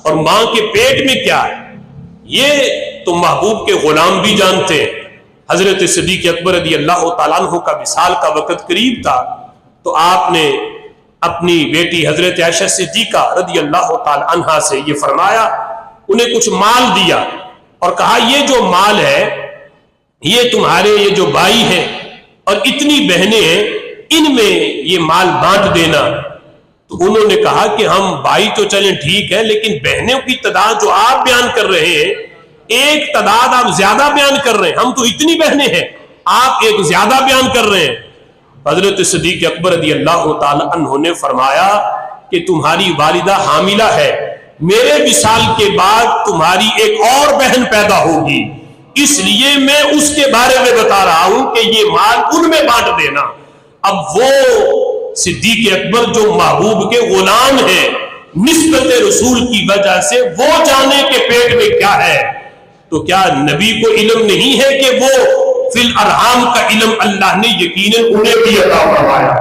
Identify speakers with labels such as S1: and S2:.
S1: اور ماں کے پیٹ میں کیا ہے یہ تو محبوب کے غلام بھی جانتے ہیں۔ حضرت صدیق اکبر رضی اللہ تعالیٰ عنہ کا وصال کا وقت قریب تھا، تو آپ نے اپنی بیٹی حضرت عائشہ صدیقہ رضی اللہ تعالیٰ عنہا سے یہ فرمایا، انہیں کچھ مال دیا اور کہا یہ جو مال ہے یہ تمہارے یہ جو بھائی ہیں اور اتنی بہنیں ہیں، ان میں یہ مال بانٹ دینا۔ تو انہوں نے کہا کہ ہم بھائی تو چلیں ٹھیک ہے، لیکن بہنوں کی تعداد جو آپ بیان کر رہے ہیں، ایک تعداد آپ زیادہ بیان کر رہے ہیں، ہم تو اتنی بہنیں ہیں، آپ ایک زیادہ بیان کر رہے ہیں۔ حضرت صدیق اکبر رضی اللہ تعالی عنہ نے فرمایا کہ تمہاری والدہ حاملہ ہے، میرے وصال کے بعد تمہاری ایک اور بہن پیدا ہوگی، اس لیے میں اس کے بارے میں بتا رہا ہوں کہ یہ مال ان میں بانٹ دینا۔ اب وہ صدیق اکبر جو محبوب کے غلام ہیں، نسبت رسول کی وجہ سے وہ جانے کے پیٹ میں کیا ہے، تو کیا نبی کو علم نہیں ہے کہ وہ فی الارحام کا علم اللہ نے یقیناً انہیں بھی عطا فرمایا؟